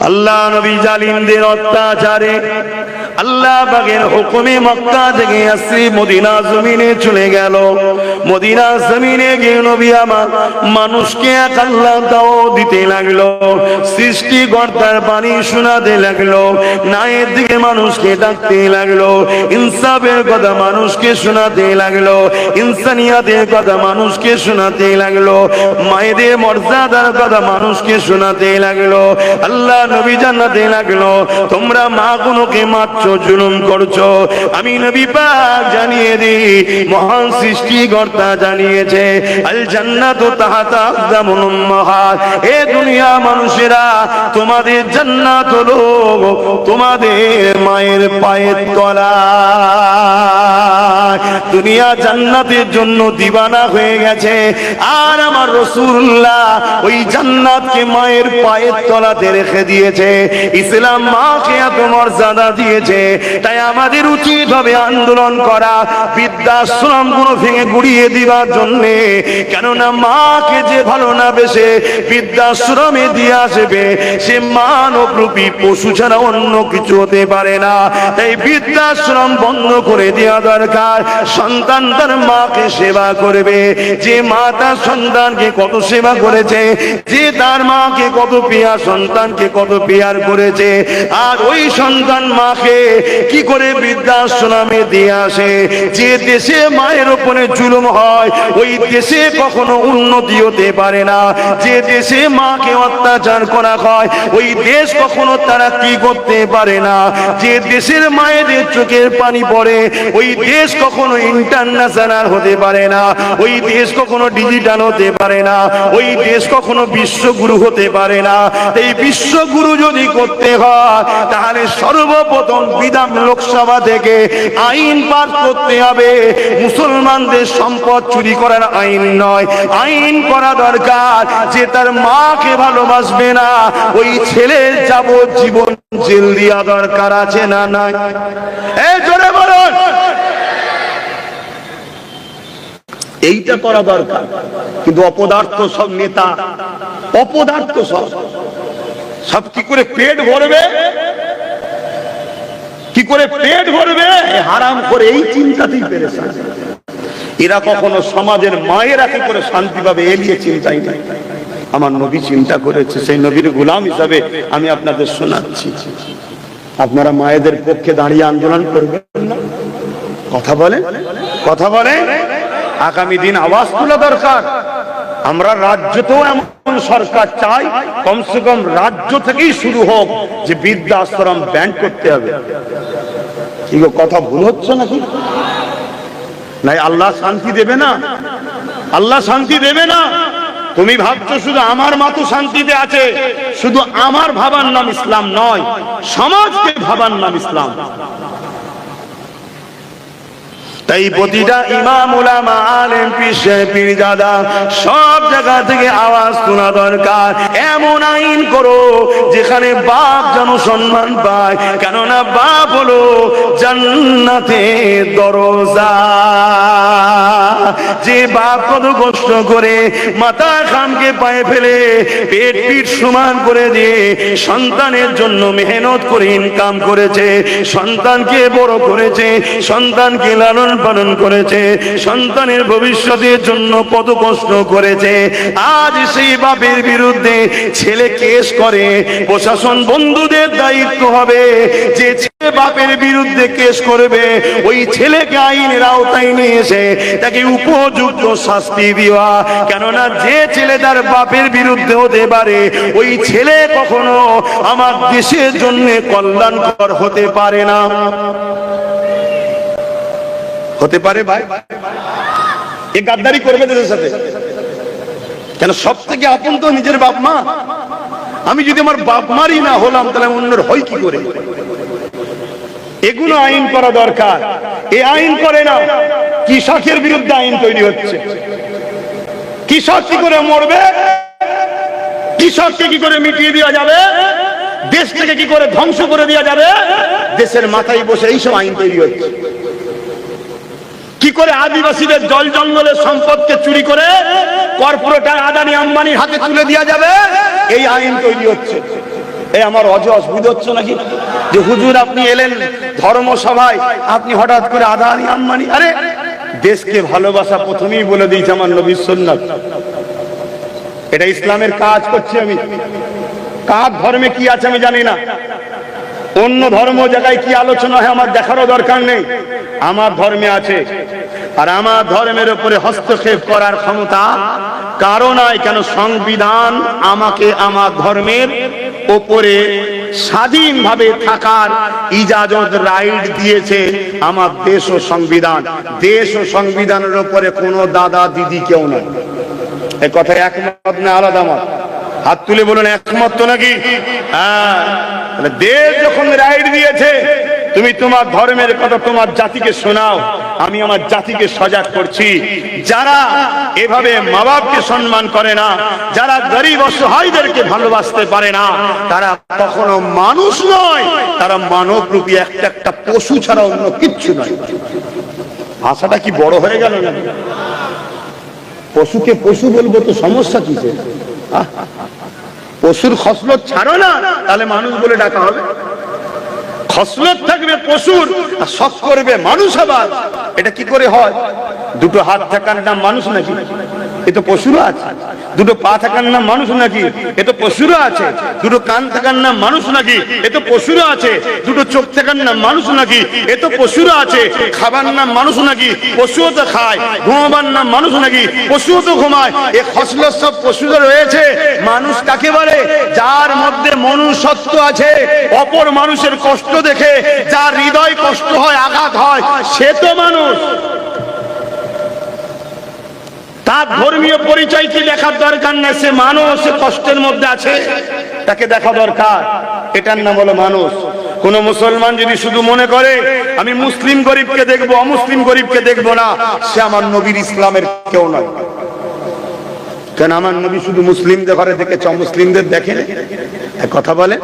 আল্লাহ নবী জালিমদের অত্যাচারে আল্লাহ পাকের হুকুমে মক্কা থেকে আসি মদিনা জমিনে চলে গেল। মদিনা জমিনে গিয়ে নবী আমার মানুষকে এক আল্লাহ দাও দিতে লাগলো, সৃষ্টিকর্তার বাণী শোনাতে লাগলো, ন্যায়ের দিকে মানুষকে ডাকতে লাগলো, ইনসাফের কথা মানুষকে শোনাতে লাগলো, ইনসানিয়াতের কথা মানুষকে শোনাতে লাগলো, মায়েদের মর্যাদার কথা মানুষকে শোনাতে লাগলো। আল্লাহ নবী জানাতে লাগলো, তোমরা মা গুলোকে মারছো, জুলুম করছো, আমি নবী পাক জানিয়ে দিই, মহান সৃষ্টিকর্তা জানিয়েছে আল জান্নাতু তাহতা আকদামুল উম্মাহাত। এ দুনিয়া মানুষেরা, তোমাদের জান্নাত হলো তোমাদের মায়ের পায়ের তলায়। দুনিয়া জান্নাতের জন্য দিবানা হয়ে গেছে, আর আমার রাসূলুল্লাহ ওই জান্নাতকে মায়ের পায়ের তলাতে রেখে দিয়েছে। ইসলাম মাকে এত মর্যাদা দিয়েছে, তাই আমাদের উচিত হবে আন্দোলন করা, বৃদ্ধাশ্রম গুলো ভেঙে গুড়িয়ে দিবার জন্য। কেননা মাকে যে ভালো না বেশে বৃদ্ধাশ্রমে দিয়ে আসবে, সে মানব রূপী পশু ছাড়া অন্য কিছু হতে পারে না। তাই বৃদ্ধাশ্রম বন্ধ করে দেওয়া দরকার। সন্তান তার মাকে সেবা করবে, যে মা তার সন্তানকে কত সেবা করেছে, যে তার মাকে কত পিয়া সন্তানকে কত পিয়ার করেছে, আর ওই সন্তান মাকে কি করে বৃদ্ধাশ্রমে দিয়ে আসে। যে দেশে মায়ের উপরে জুলুম হয়, ওই দেশে কখনো উন্নতি হতে পারে না। যে দেশে মাকে অত্যাচার করা হয়, ওই দেশ কখনো তারা কি করতে পারে না। যে দেশের মায়েদের চোখের পানি পড়ে, ওই দেশ কখনো ইন্টারন্যাশনাল হতে পারে না, ওই দেশ কখনো ডিজিটাল হতে পারে না, ওই দেশ কখনো বিশ্বগুরু হতে পারে না। এই বিশ্বগুরু যদি করতে হয়, তাহলে সর্বপ্রথম বিধান লোকসভা থেকে আইন পাস করতে হবে। মুসলমানদের সম্পদ চুরি করার আইন নয়, আইন করা দরকার যে তার মাকে ভালোবাসবে না, ওই ছেলের যাবজ্জীবন জেল দেওয়া দরকার আছে না নাই? এই জোরে বলুন, এইটা করা দরকার। কিন্তু অপদার্থ সব নেতা, অপদার্থ সব কি করে পেট ভরবে, কি করে পেট ভরবে, হারাম করে এই চিন্তাতেই পেরেছেন। এরা কখনো সমাজের মায়েরা কি করে শান্তি পাবে, এলিয়ে চিন্তাই নাই। আমার নবী চিন্তা করেছে, সেই নবীর গোলাম হিসাবে আমি আপনাদের শোনাচ্ছি। আপনারা মায়েদের পক্ষে দাঁড়িয়ে আন্দোলন করবেন না? কথা বলেন, কথা বলেন। আগামী দিন আওয়াজ তোলা দরকার। আমরা রাজ্যতেও এমন সরকার চাই, কমসে কম রাজ্য থেকেই শুরু হোক যে বৃদ্ধাশ্রম ব্যান করতে হবে। কি গো, কথা ভুল হচ্ছে নাকি? নাই আল্লাহ শান্তি দেবে না, আল্লাহ শান্তি দেবে না। তুমি ভাবছো শুধু আমার মা তো শান্তিতে আছে, শুধু আমার ভাবার নাম ইসলাম নয়, সমাজকে ভাবার নাম ইসলাম। তাই প্রতিটা ইমাম, উলামা, আলেম, পীরজাদা সব জায়গা থেকে আওয়াজ তোলা দরকার। এমন আইন করো যেখানে বাপ যেন সম্মান পায়, কেননা বাপ হলো জান্নাতের দরজা। যে বাপ কত কষ্ট করে মাথা খামকে পায়ে ফেলে পেট পিঠ সমান করে দিয়ে সন্তানের জন্য মেহনত করে ইনকাম করেছে, সন্তানকে বড় করেছে, সন্তানকে লালন পালন করেছে, সন্তানের ভবিষ্যতের জন্য কত কষ্ট করেছে, আজ সেই বাপের বিরুদ্ধে ছেলে কেস করে, প্রশাসন বন্ধুদের দায়িত্ব হবে যে ছেলে বাপের বিরুদ্ধে কেস করবে, ওই ছেলেকে আইনের আওতায় নিয়ে এসে তাকে উপযুক্ত শাস্তি দেওয়া। কেননা যে ছেলে তার বাপের বিরুদ্ধে হতে পারে, ওই ছেলে কখনো আমার দেশের জন্য কল্যাণকর হতে পারে না। হতে পারে ভাই, এ গাদ্দারি করবে দেশের সাথে। কেন সব থেকে আপন তো নিজের বাপ মা। আমি যদি আমার বাপ মারই না হলাম, তাহলে অন্যের হয় কি করে? এগুলো আইন করা দরকার। এই আইন করে না, কৃষকের বিরুদ্ধে আইন তৈরি হচ্ছে। কৃষক কি করে মরবে, কৃষককে কি করে মিটিয়ে দেওয়া যাবে, দেশ থেকে কি করে ধ্বংস করে দেওয়া যাবে, দেশের মাথায় বসে এইসব আইন তৈরি হচ্ছে। কি করে আদিবাসীদের জল জঙ্গলের সম্পদকে চুরি করে কর্পোরেটার আদানি আম্বানির হাতে তুলে দেওয়া যাবে, এই আইন তৈরি হচ্ছে। এই আমার অসুবিধা হচ্ছে নাকি যে হুজুর আপনি এলেন ধর্মসভায়, আপনি হঠাৎ করে আদানি আম্বানি? আরে দেশকে ভালোবাসা প্রথমেই বলে দিয়েছে আমার নবীর সুন্নাত। এটা ইসলামের কাজ করছি আমি। কার ধর্মে কি আছে আমি জানি না, অন্য ধর্ম জায়গায় কি আলোচনা হয় আমার দেখারও দরকার নেই। আমার ধর্মে আছে, আর আমার ধর্মের উপরে হস্তক্ষেপ করার ক্ষমতা কারো নাই। কেন? সংবিধান আমাকে আমার ধর্মের উপরে স্বাধীনভাবে থাকার ইজাজত, রাইট দিয়েছে আমার দেশ ও সংবিধান। দেশ ও সংবিধানের উপরে কোনো দাদা দিদি কেউ নাই। এই কথায় একমত না আলাদা মত? হাত তুলে বলুন একমত তো নাকি? হ্যাঁ, দেশ যখন রাইট দিয়েছে, তুমি তোমার ধর্মের কথা তোমার জাতিকে শোনাও। আমি আমার জাতিকে সজাগ করছি, যারা এভাবে মা বাপকে সম্মান করে না, যারা গরিব অসহায়দেরকে ভালোবাসতে পারে না, তারা কখনো মানুষ নয়, তারা মানবরূপী একটা পশু ছাড়া অন্য কিচ্ছু নয়। ভাষাটা কি বড় হয়ে গেল না? পশুকে পশু বলবো তো সমস্যা কি? পশুর খসলত ছাড়ো না, তাহলে মানুষ বলে ডাকা হবে। খসলত থাকবে পশুর, আর শখ করবে মানুষ আবার। এটা কি করে হয়? দুটো হাত থাকার নাম মানুষ নাকি? এ তো পশুরও আছে। দুটো পা থাকার নাম মানুষ নাকি? এ তো পশুরও আছে। দুটো কান থাকার নাম মানুষ নাকি? এ তো পশুরও আছে। দুটো চোখ থাকার নাম মানুষ নাকি? এ তো পশুরও আছে। খাবার নাম মানুষ নাকি? পশুও তো খায়। ঘুমাবার নাম মানুষ নাকি? পশুও তো ঘুমায়। এ খসলত সব পশুদের রয়েছে। মানুষ কাকে বলে? যার মধ্যে মনুষ্যত্ব আছে, অপর মানুষের কষ্ট দেখে যার হৃদয় কষ্ট হয়, আঘাত হয়, সে তো মানুষ। তার ধর্মীয় পরিচয় কি দেখার দরকার নেই, সে মানুষ, সে কষ্টের মধ্যে আছে, তাকে দেখা দরকার। এটার নাম হলো মানুষ। কোন মুসলমান যদি শুধু মনে করে আমি মুসলিম গরিবকে দেখবো, অমুসলিম গরিবকে দেখবো না, সে আমার নবীর ইসলামের কেউ নয়। কেন? আমার নবী শুধু মুসলিমদের ঘরে দেখেছে, অমুসলিমদের দেখেন। কথা বলে।